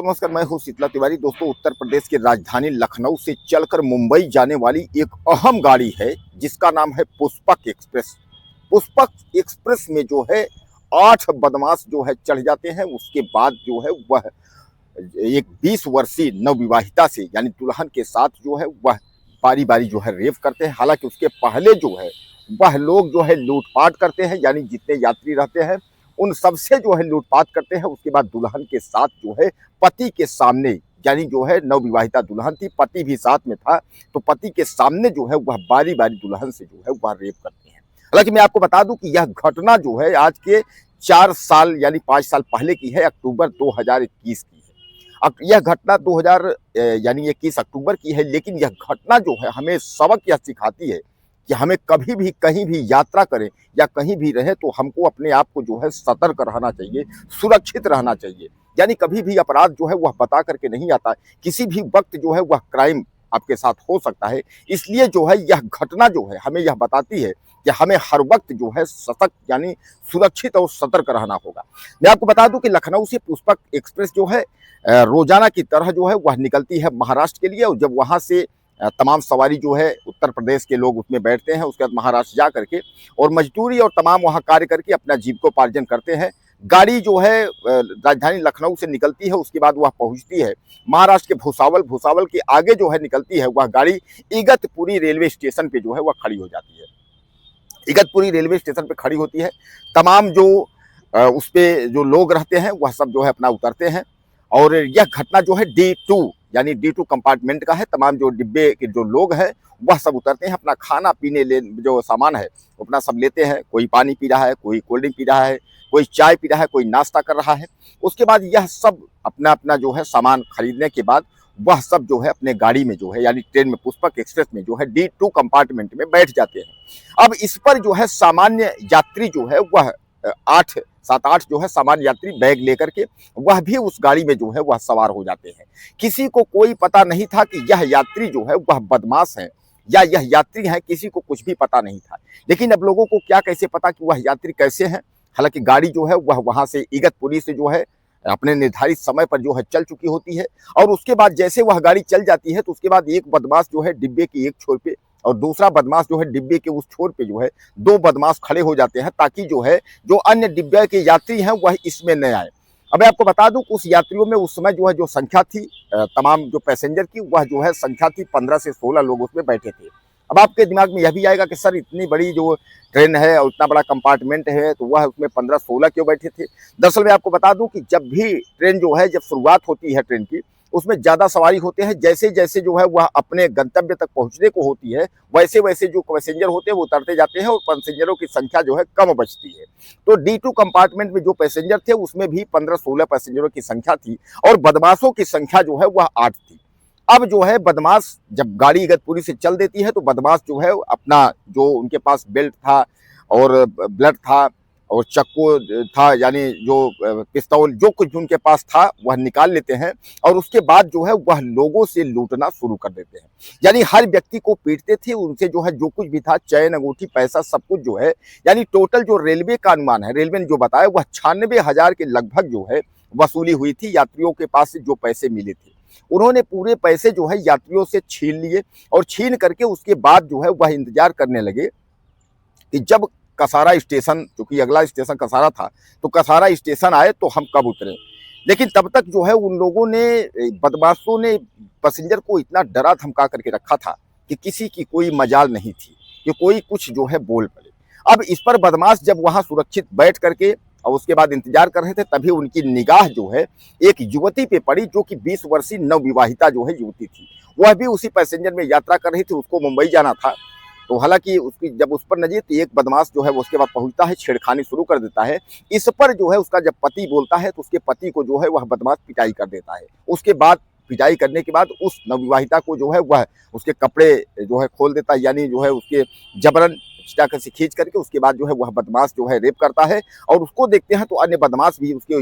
दोस्तों नमस्कार, मैं हूं शीतला तिवारी। दोस्तों उत्तर प्रदेश की राजधानी लखनऊ से चलकर मुंबई जाने वाली एक अहम गाड़ी है जिसका नाम है पुष्पक एक्सप्रेस। पुष्पक एक्सप्रेस में जो है 8 बदमाश जो है चढ़ जाते हैं। उसके बाद जो है वह एक 20 वर्षीय नवविवाहिता से यानी दुल्हन के साथ जो है वह बारी बारी जो है रेप करते हैं। हालांकि उसके पहले जो है वह लोग जो है लूटपाट करते हैं, यानी जितने यात्री रहते हैं उन सबसे जो है लूटपाट करते हैं। उसके बाद दुल्हन के साथ जो है पति के सामने, यानी जो है नवविवाहिता दुल्हन थी, पति भी साथ में था, तो पति के सामने जो है वह बारी बारी दुल्हन से जो है वह रेप करते हैं। हालांकि मैं आपको बता दूं कि यह घटना जो है आज के 4 साल यानी 5 साल पहले की है, अक्टूबर 2021 की है। अब यह घटना 21 अक्टूबर की है, लेकिन यह घटना जो है हमें सबक यह सिखाती है कि हमें कभी भी कहीं भी यात्रा करें या कहीं भी रहे तो हमको अपने आप को जो है सतर्क रहना चाहिए, सुरक्षित रहना चाहिए। यानी कभी भी अपराध जो है वह बता करके नहीं आता, किसी भी वक्त जो है वह क्राइम आपके साथ हो सकता है। इसलिए जो है यह घटना जो है हमें यह बताती है कि हमें हर वक्त जो है सतर्क यानी सुरक्षित और सतर्क रहना होगा। मैं आपको बता दूं कि लखनऊ से पुष्पक एक्सप्रेस जो है रोजाना की तरह जो है वह निकलती है महाराष्ट्र के लिए, और जब वहां से तमाम सवारी जो है उत्तर प्रदेश के लोग उसमें बैठते हैं, उसके बाद महाराष्ट्र जा करके और मजदूरी और तमाम वहाँ कार्य करके अपना जीविकोपार्जन करते हैं। गाड़ी जो है राजधानी लखनऊ से निकलती है, उसके बाद वह पहुंचती है महाराष्ट्र के भुसावल। भुसावल के आगे जो है निकलती है वह गाड़ी इगतपुरी रेलवे स्टेशन पे जो है वह खड़ी हो जाती है। इगतपुरी रेलवे स्टेशन पे खड़ी होती है। तमाम जो उस पे जो लोग रहते हैं वह सब जो है अपना उतरते हैं, और यह घटना जो है D2 यानी D2 कंपार्टमेंट का है। तमाम जो डिब्बे के जो लोग हैं वह सब उतरते हैं, अपना खाना पीने ले जो सामान है अपना सब लेते हैं। कोई पानी पी रहा है, कोई कोल्ड ड्रिंक पी रहा है, कोई चाय पी रहा है, कोई नाश्ता कर रहा है। उसके बाद यह सब अपना अपना जो है सामान खरीदने के बाद वह सब जो है अपने गाड़ी में जो है यानी ट्रेन में, पुष्पक एक्सप्रेस में जो है D2 कंपार्टमेंट में बैठ जाते हैं। अब इस पर जो है सामान्य यात्री जो है वह 7-8 जो है सामान्य यात्री बैग लेकर के वह भी उस गाड़ी में जो है वह सवार हो जाते हैं। किसी को कोई पता नहीं था कि यह यात्री जो है वह बदमाश है या यह यात्री है, किसी को कुछ भी पता नहीं था। लेकिन अब लोगों को क्या कैसे पता कि वह यात्री कैसे हैं। हालांकि गाड़ी जो है वह वहां से इगतपुरी से जो है अपने निर्धारित समय पर जो है चल चुकी होती है, और उसके बाद जैसे वह गाड़ी चल जाती है तो उसके बाद एक बदमाश जो है डिब्बे के एक छोर पे और दूसरा बदमाश जो है डिब्बे के उस छोर पे जो है 2 बदमाश खड़े हो जाते हैं, ताकि जो है जो अन्य डिब्बे के यात्री हैं वह इसमें न आए। अब मैं आपको बता दूं उस यात्रियों में उस समय जो है जो संख्या थी तमाम जो पैसेंजर की, वह जो है संख्या थी 15 से 16 लोग उसमें बैठे थे। अब आपके दिमाग में यह भी आएगा कि सर इतनी बड़ी जो ट्रेन है और इतना बड़ा कंपार्टमेंट है तो वह उसमें 15-16 क्यों बैठे थे। दरअसल मैं आपको बता दूं कि जब भी ट्रेन जो है जब शुरुआत होती है ट्रेन की, उसमें ज़्यादा सवारी होते हैं। जैसे जैसे जो है वह अपने गंतव्य तक पहुंचने को होती है, वैसे वैसे जो पैसेंजर होते हैं वो उतरते जाते हैं और पैसेंजरों की संख्या जो है कम बचती है। तो D2 कंपार्टमेंट में जो पैसेंजर थे उसमें भी 15-16 पैसेंजरों की संख्या थी, और बदमाशों की संख्या जो है वह 8 थी। अब जो है बदमाश जब गाड़ी इगतपुरी से चल देती है तो बदमाश जो है अपना जो उनके पास बेल्ट था और ब्लड था और चक्कू था, यानी जो पिस्तौल जो कुछ भी उनके पास था वह निकाल लेते हैं, और उसके बाद जो है वह लोगों से लूटना शुरू कर देते हैं। यानी हर व्यक्ति को पीटते थे, उनसे जो है जो कुछ भी था चैन अंगूठी पैसा सब कुछ जो है, यानी टोटल जो रेलवे का अनुमान है, रेलवे ने जो बताया वह 96,000 के लगभग जो है वसूली हुई थी यात्रियों के पास से जो पैसे मिले थे। उन्होंने पूरे पैसे जो है यात्रियों से छीन लिए, और छीन करके उसके बाद जो है वह इंतजार करने लगे कि जब कसारा स्टेशन, चूंकि अगला स्टेशन कसारा था, तो कसारा स्टेशन आए तो हम कब उतरें। लेकिन तब तक जो है उन लोगों ने, बदमाशों ने पैसेंजर को इतना डरा धमका करके रखा था कि किसी की कोई मजाल नहीं थी कि कोई कुछ जो है बोल पड़े। अब इस पर बदमाश जब वहां सुरक्षित बैठ करके और उसके बाद इंतजार कर रहे थे, तभी उनकी निगाह जो है एक युवती पे पड़ी जो कि 20 वर्षीय नवविवाहिता जो है युवती थी। वह भी उसी पैसेंजर में यात्रा कर रही थी, उसको मुंबई जाना था। तो हालांकि उसकी जब उस पर नजर तो एक बदमाश जो है वो उसके बाद पहुंचता है, छेड़खानी शुरू कर देता है। इस पर जो है उसका जब पति बोलता है तो उसके पति को जो है वह बदमाश पिटाई कर देता है। उसके बाद पिटाई करने के बाद उस नवविवाहिता को जो है वह उसके कपड़े जो है खोल देता है, यानी जो है उसके जबरन जाकर से खींच करके उसके बाद जो है वह बदमाश जो है रेप करता है। और उसको देखते हैं तो अन्य बदमाश भी उसके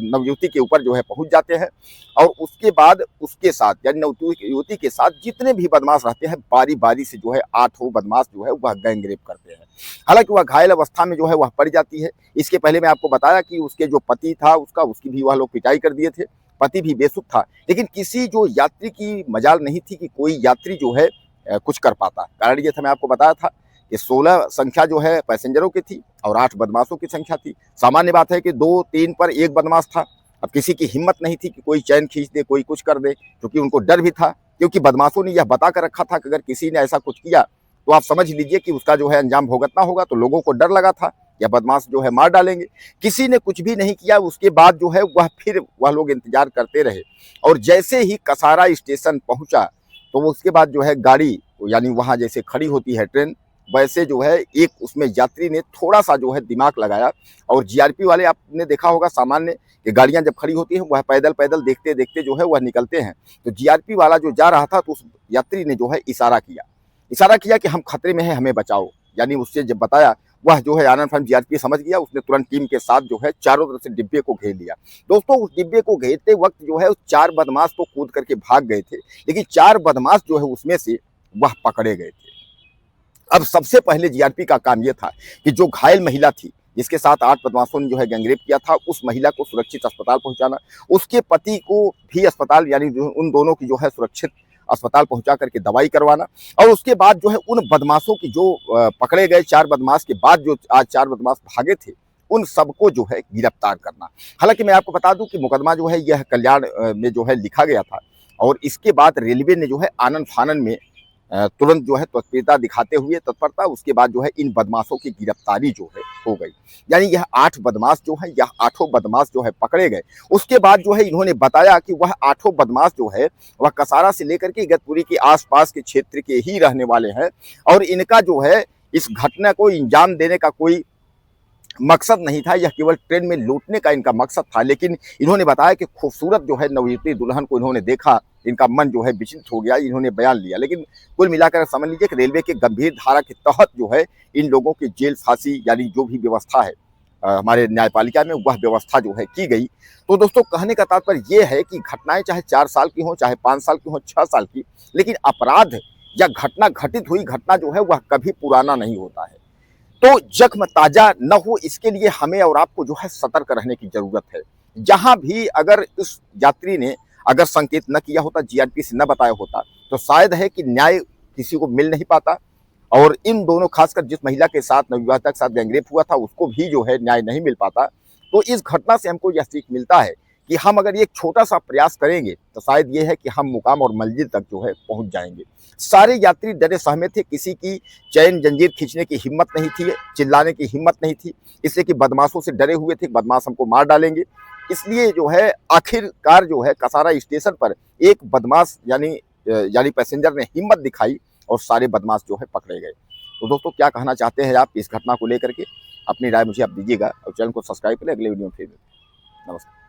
नवयुवती के ऊपर जो है पहुंच जाते हैं, और उसके बाद उसके साथ यानी युवती के साथ जितने भी बदमाश रहते हैं बारी बारी से जो है 8 बदमाश जो है वह गैंग रेप करते हैं। हालांकि वह घायल अवस्था में जो है वह पड़ जाती है। इसके पहले मैं आपको बताया कि उसके जो पति था उसकी भी वह लोग पिटाई कर दिए थे। पति भी बेसुध था, लेकिन किसी जो यात्री की मजाल नहीं थी कि कोई यात्री जो है कुछ कर पाता। कारण ये था, मैं आपको बताया था कि 16 संख्या जो है पैसेंजरों की थी और 8 बदमाशों की संख्या थी। सामान्य बात है कि 2-3 पर 1 बदमाश था। अब किसी की हिम्मत नहीं थी कि कोई चैन खींच दे, कोई कुछ कर दे, क्योंकि उनको डर भी था, क्योंकि बदमाशों ने यह बता कर रखा था कि अगर किसी ने ऐसा कुछ किया तो आप समझ लीजिए कि उसका जो है अंजाम भुगतना होगा। तो लोगों को डर लगा था या बदमाश जो है मार डालेंगे। किसी ने कुछ भी नहीं किया। उसके बाद जो है वह लोग इंतजार करते रहे, और जैसे ही कसारा स्टेशन पहुंचा तो वो उसके बाद जो है गाड़ी, यानी वहां जैसे खड़ी होती है ट्रेन, वैसे जो है एक उसमें यात्री ने थोड़ा सा जो है दिमाग लगाया। और जीआरपी वाले, आपने देखा होगा सामान्य कि गाड़ियां जब खड़ी होती हैं वह पैदल पैदल देखते देखते जो है वह निकलते हैं। तो जीआरपी वाला जो जा रहा था तो उस यात्री ने जो है इशारा किया कि हम खतरे में हैं, हमें बचाओ। यानी उससे जब बताया, वह जो है आनन फानन जीआरपी समझ गया। उसने तुरंत टीम के साथ जो है चारों तरफ से डिब्बे को घेर लिया। दोस्तों, उस डिब्बे को घेरते वक्त जो है उस 4 बदमाश तो कूद करके भाग गए थे, लेकिन 4 बदमाश जो है उसमें से वह पकड़े गए थे। अब सबसे पहले जीआरपी का काम यह था कि जो घायल महिला थी, जिसके साथ 8 बदमाशों ने जो है गैंगरेप किया था, उस महिला को सुरक्षित अस्पताल पहुंचाना, उसके पति को भी अस्पताल, यानी उन दोनों की जो है सुरक्षित अस्पताल पहुंचा करके दवाई करवाना, और उसके बाद जो है उन बदमाशों की जो पकड़े गए 4 बदमाश के बाद जो आज 4 बदमाश भागे थे, उन सबको जो है गिरफ्तार करना। हालांकि मैं आपको बता दूं कि मुकदमा जो है यह कल्याण में जो है लिखा गया था, और इसके बाद रेलवे ने जो है आनन फानन में तुरंत जो है तत्परता दिखाते हुए उसके बाद जो है इन बदमाशों की गिरफ्तारी जो है हो गई। यानी यह 8 बदमाश जो है, यह 8 बदमाश जो है पकड़े गए। उसके बाद जो है इन्होंने बताया कि वह 8 बदमाश जो है वह कसारा से लेकर के इगतपुरी के आसपास के क्षेत्र के ही रहने वाले हैं, और इनका जो है इस घटना को अंजाम देने का कोई मकसद नहीं था। यह केवल ट्रेन में लूटने का इनका मकसद था। लेकिन इन्होंने बताया कि खूबसूरत जो है नवयुवती दुल्हन को इन्होंने देखा, इनका मन जो है विचलित हो गया, इन्होंने बयान लिया। लेकिन कुल मिलाकर समझ लीजिए कि रेलवे के गंभीर धारा के तहत जो है इन लोगों की जेल फांसी, यानी जो भी व्यवस्था है हमारे न्यायपालिका में, वह व्यवस्था जो है की गई। तो दोस्तों, कहने का तात्पर्य यह है कि घटनाएं चाहे 4 साल की हो, चाहे 5 साल की हो, 6 साल की, लेकिन अपराध या घटना, घटित हुई घटना जो है वह कभी पुराना नहीं होता है। तो जख्म ताजा न हो, इसके लिए हमें और आपको जो है सतर्क रहने की जरूरत है। जहां भी अगर इस यात्री ने अगर संकेत न किया होता, जीआरपी से न बताया होता, तो शायद है कि न्याय किसी को मिल नहीं पाता, और इन दोनों, खासकर जिस महिला के साथ, नवविवाहिता के साथ गैंगरेप हुआ था, उसको भी जो है न्याय नहीं मिल पाता। तो इस घटना से हमको यह सीख मिलता है कि हम अगर एक छोटा सा प्रयास करेंगे तो शायद ये है कि हम मुकाम और मंजिल तक जो है पहुंच जाएंगे। सारे यात्री डरे सहमे थे, किसी की चैन जंजीर खींचने की हिम्मत नहीं थी, चिल्लाने की हिम्मत नहीं थी, इसलिए कि बदमाशों से डरे हुए थे, बदमाश हमको मार डालेंगे। इसलिए जो है आखिरकार जो है कसारा स्टेशन पर एक बदमाश यानी पैसेंजर ने हिम्मत दिखाई, और सारे बदमाश जो है पकड़े गए। तो दोस्तों, क्या कहना चाहते हैं आप इस घटना को लेकर के? अपनी राय मुझे आप दीजिएगा, और चैनल को सब्सक्राइब करें। अगले वीडियो में फिर नमस्कार।